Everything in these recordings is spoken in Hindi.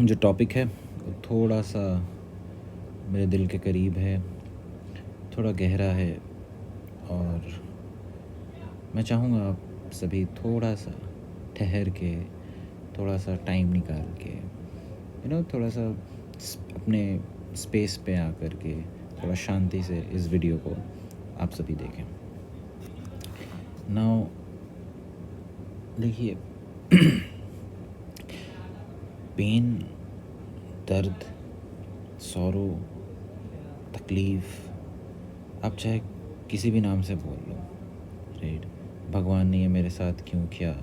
जो टॉपिक है वो थोड़ा सा मेरे दिल के करीब है, थोड़ा गहरा है, और मैं चाहूँगा आप सभी थोड़ा सा ठहर के, थोड़ा सा टाइम निकाल के, थोड़ा सा अपने स्पेस पे आकर के थोड़ा शांति से इस वीडियो को आप सभी देखें। नाउ देखिए, पेन, दर्द, सौरो, तकलीफ़, आप चाहे किसी भी नाम से बोल लो, राइट। भगवान ने ये मेरे साथ क्यों किया,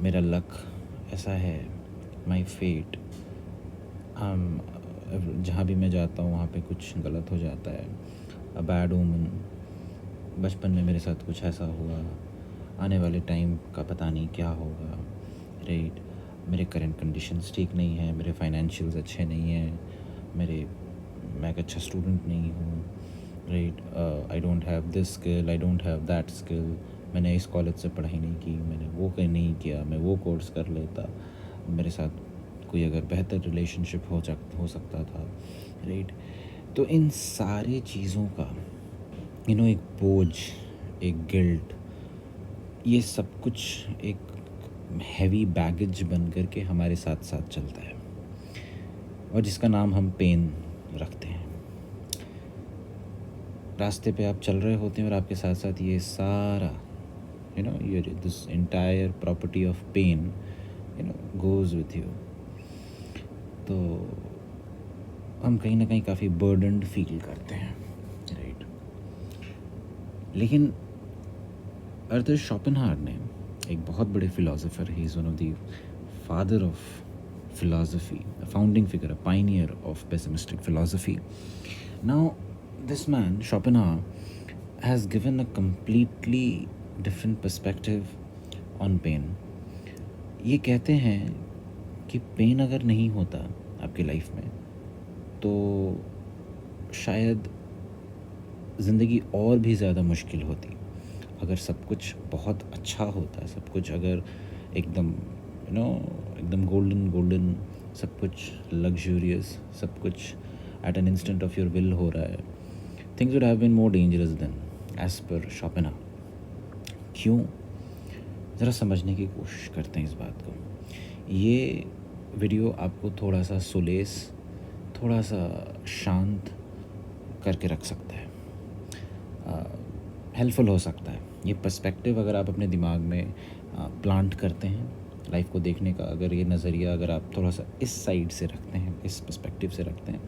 मेरा लक ऐसा है, माई फेट, जहाँ भी मैं जाता हूँ वहाँ पे कुछ गलत हो जाता है, अ बैड ओमन, बचपन में मेरे साथ कुछ ऐसा हुआ, आने वाले टाइम का पता नहीं क्या होगा, राइट। मेरे करंट कंडीशंस ठीक नहीं हैं, मेरे फाइनेंशियल्स अच्छे नहीं हैं, मैं एक अच्छा स्टूडेंट नहीं हूँ, right. I don't have this skill, I don't have that skill, मैंने इस कॉलेज से पढ़ाई नहीं की, मैंने वो नहीं किया, मैं वो कोर्स कर लेता, मेरे साथ कोई अगर बेहतर रिलेशनशिप हो सकता था, राइट। तो इन सारे चीज़ों का एक बोझ, एक गिल्ट, ये सब कुछ एक हैवी बैगेज बन कर के हमारे साथ साथ चलता है, और जिसका नाम हम पेन रखते हैं। रास्ते पे आप चल रहे होते हैं और आपके साथ साथ ये सारा ये this entire property of pain goes with you. तो हम कहीं ना कहीं काफ़ी बर्डन्ड फील करते हैं, राइट। लेकिन अर्थर शोपेनहावर ने, एक बहुत बड़े philosopher, he is one of the father of philosophy, a founding figure, a pioneer of pessimistic philosophy. Now, this man, Schopenhauer, has given a completely different perspective on pain. ये कहते हैं कि पेन अगर नहीं होता आपकी लाइफ में तो शायद ज़िंदगी और भी ज़्यादा मुश्किल होती। अगर सब कुछ बहुत अच्छा होता, सब कुछ अगर एकदम एकदम गोल्डन, सब कुछ लग्जूरियस, सब कुछ at an instant of your will हो रहा है, things would have been more dangerous then, as per Schopenhauer. क्यों? ज़रा समझने की कोशिश करते हैं इस बात को। ये वीडियो आपको थोड़ा सा सुलेस, थोड़ा सा शांत करके रख सकता है, हेल्पफुल हो सकता है। ये पर्सपेक्टिव अगर आप अपने दिमाग में प्लांट करते हैं लाइफ को देखने का, अगर ये नज़रिया अगर आप थोड़ा सा इस साइड से रखते हैं, इस पर्सपेक्टिव से रखते हैं,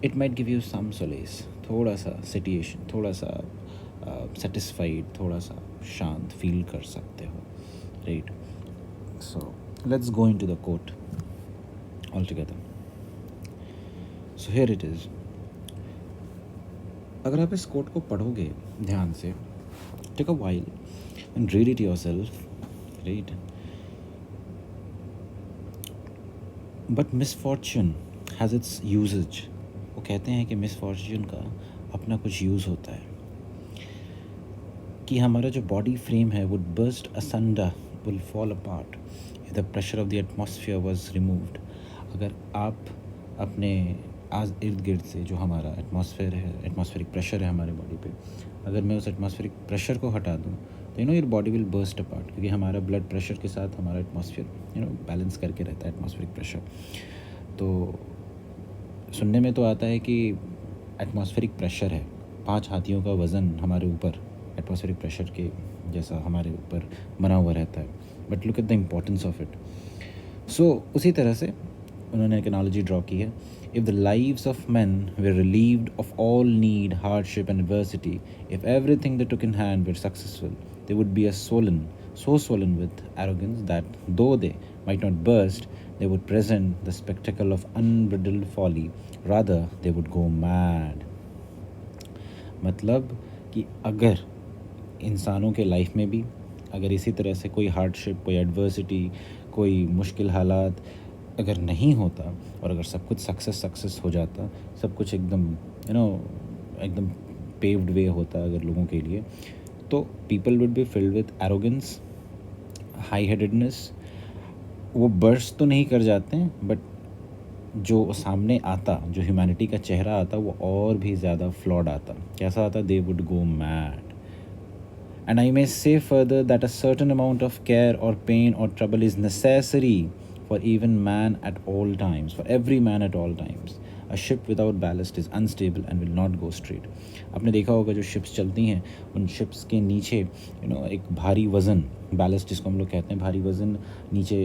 it might give you some solace, थोड़ा सा सिचुएशन, थोड़ा सा सेटिस्फाइड, थोड़ा सा शांत फील कर सकते हो, right. So let's go into the quote all together. So here it is. अगर आप इस कोट को पढ़ोगे ध्यान से, take a while and read it yourself, right. But misfortune has its uses. वो कहते हैं कि मिसफॉर्च्यून का अपना कुछ यूज़ होता है, कि हमारा जो बॉडी फ्रेम है would burst asunder, will fall apart if the pressure of the atmosphere was removed. अगर आप अपने आज इर्द गिर्द से जो हमारा एटमॉस्फेयर है, एटमॉस्फेरिक प्रेशर है हमारे बॉडी पे, अगर मैं उस एटमॉस्फेरिक प्रेशर को हटा दूँ तो your body will burst apart, क्योंकि हमारा ब्लड प्रेशर के साथ हमारा एटमॉस्फेयर बैलेंस करके रहता है, एटमॉस्फेरिक प्रेशर। तो सुनने में तो आता है कि एटमॉस्फेरिक प्रेशर है, 5 हाथियों का वज़न हमारे ऊपर एटमॉस्फेरिक प्रेशर के जैसा हमारे ऊपर बना हुआ रहता है, but look at the importance of it. So उसी तरह से उन्होंने एक एनालॉजी ड्रॉ की है। If the lives of men were relieved of all need, hardship and adversity, if everything they took in hand were successful, they would be so swollen with arrogance that though they might not burst, they would present the spectacle of unbridled folly. Rather, they would go mad. मतलब कि अगर इंसानों के लाइफ में भी अगर इसी तरह से कोई हार्डशिप, कोई एडवर्सिटी, कोई मुश्किल हालात अगर नहीं होता, और अगर सब कुछ सक्सेस हो जाता, सब कुछ एकदम एकदम पेव्ड वे होता अगर लोगों के लिए, तो people would be filled with arrogance, high headedness. वो बर्स्ट तो नहीं कर जाते हैं, बट जो सामने आता, जो ह्यूमैनिटी का चेहरा आता, वो और भी ज़्यादा फ्लॉड आता. कैसा आता? They would go mad. And I may say further that a certain amount of care or pain or trouble is necessary for even man at all times, for every man at all times. A ship without ballast is unstable and will not go straight. आपने देखा होगा जो शिप्स चलती हैं, उन शिप्स के नीचे एक भारी वज़न, बैलेस्ट जिसको हम लोग कहते हैं, भारी वज़न नीचे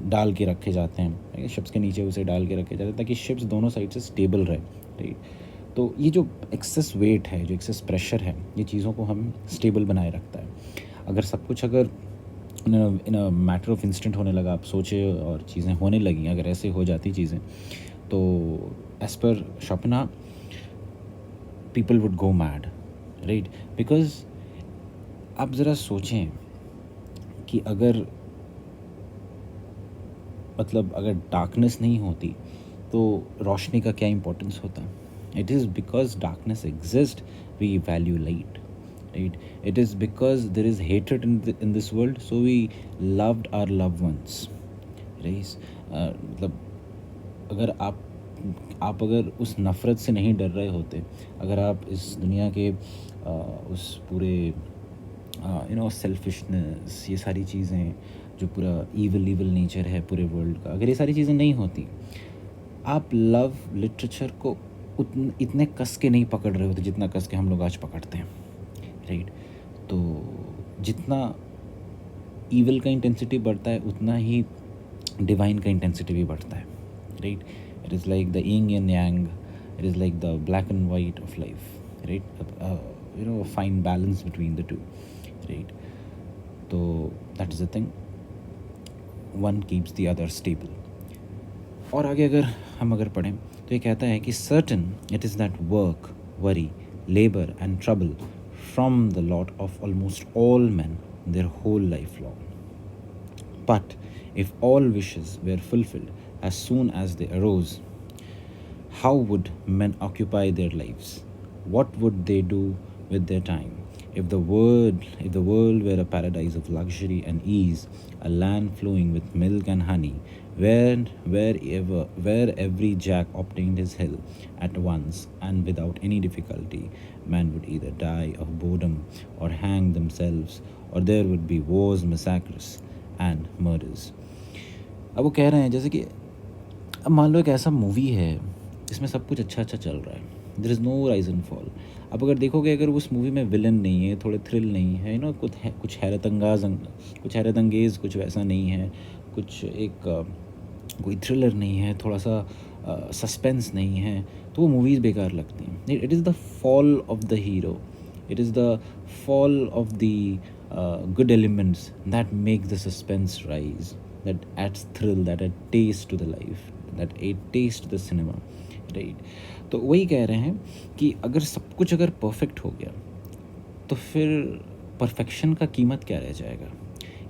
डाल के रखे जाते हैं. शिप्स के नीचे उसे डाल के रखे जाते हैं ताकि शिप्स दोनों साइड से स्टेबल रहे. राइट. तो ये जो एक्सेस वेट है, जो एक्सेस प्रेशर है, ये चीज़ों को हम स्टेबल बनाए रखता है. अगर सब कुछ अगर इन अ मैटर ऑफ इंस्टेंट होने लगा, आप सोचे और चीज़ें होने लगी, अगर ऐसे हो जाती चीज़ें, तो as per Schopenhauer people would go mad. Right. Because आप ज़रा सोचें कि अगर अगर डार्कनेस नहीं होती तो रोशनी का क्या इम्पोर्टेंस होता. It is because darkness exists we value light. Right. It is because there is hatred in this world, so we loved our loved ones. Right. अगर आप अगर उस नफ़रत से नहीं डर रहे होते, अगर आप इस दुनिया के उस पूरे सेल्फिशनेस, ये सारी चीज़ें, जो पूरा ईवल नेचर है पूरे वर्ल्ड का, अगर ये सारी चीज़ें नहीं होती, आप लव लिटरेचर को इतने कस के नहीं पकड़ रहे होते जितना कस के हम लोग आज पकड़ते हैं. राइट. तो जितना ईवल का इंटेंसिटी बढ़ता है, उतना ही डिवाइन का इंटेंसिटी भी बढ़ता है. Right. It is like the yin and yang, it is like the black and white of life. Right. Fine balance between the two. Right. तो that is the thing, one keeps the other stable. और आगे अगर पढ़ें तो ये कहता है कि certain it is that work, worry, labour and trouble from the lot of almost all man their whole life long. But if all wishes were fulfilled as soon as they arose, how would men occupy their lives? What would they do with their time? If the world were a paradise of luxury and ease, a land flowing with milk and honey, where every jack obtained his hill at once and without any difficulty, men would either die of boredom or hang themselves, or there would be wars, massacres and murders. अब वो कह रहे हैं जैसे कि अब मान लो एक ऐसा मूवी है जिसमें सब कुछ अच्छा चल रहा है, there is no rise and fall. अब अगर देखोगे, अगर उस मूवी में विलन नहीं है, थोड़े थ्रिल नहीं है, कुछ हैरत अंगेज़ कुछ वैसा नहीं है, कुछ कोई थ्रिलर नहीं है, थोड़ा सा सस्पेंस नहीं है, तो वो मूवीज़ बेकार लगती हैं. It is the fall of the hero, it is the fall of the good elements that make the suspense rise, that adds thrill, that add taste to the life, that add taste the cinema. Right. तो वही कह रहे हैं कि अगर सब कुछ परफेक्ट हो गया तो फिर परफेक्शन का कीमत क्या रह जाएगा.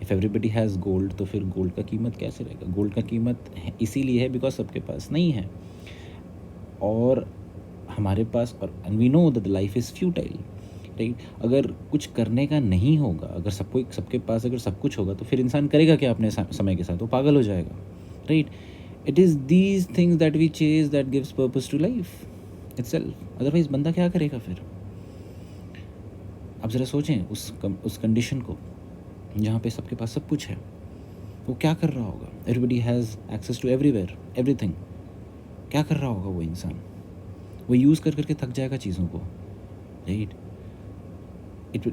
इफ़ एवरीबडी हैज़ गोल्ड, तो फिर गोल्ड का कीमत कैसे रहेगा. गोल्ड का कीमत इसीलिए है बिकॉज सबके पास नहीं है, और हमारे पास, और and we know that life is futile. Right. अगर कुछ करने का नहीं होगा, अगर सबके पास अगर सब कुछ होगा, तो फिर इंसान करेगा क्या अपने समय के साथ? वो पागल हो जाएगा. Right. It is these things that we chase that gives purpose to life itself. Otherwise बंदा क्या करेगा फिर? आप ज़रा सोचें उस कंडीशन को जहाँ पे सबके पास सब कुछ है, वो क्या कर रहा होगा? Everybody has access to everywhere, everything. क्या कर रहा होगा वो इंसान? वो यूज़ करके थक जाएगा चीज़ों को. Right?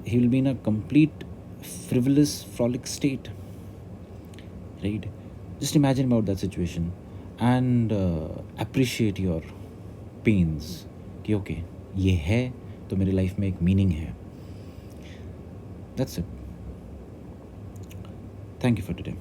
He will be in a complete frivolous, frolic state. Right? Just imagine about that situation and appreciate your pains कि ओके, ये है तो मेरी लाइफ में एक मीनिंग है. That's it. Thank you for today.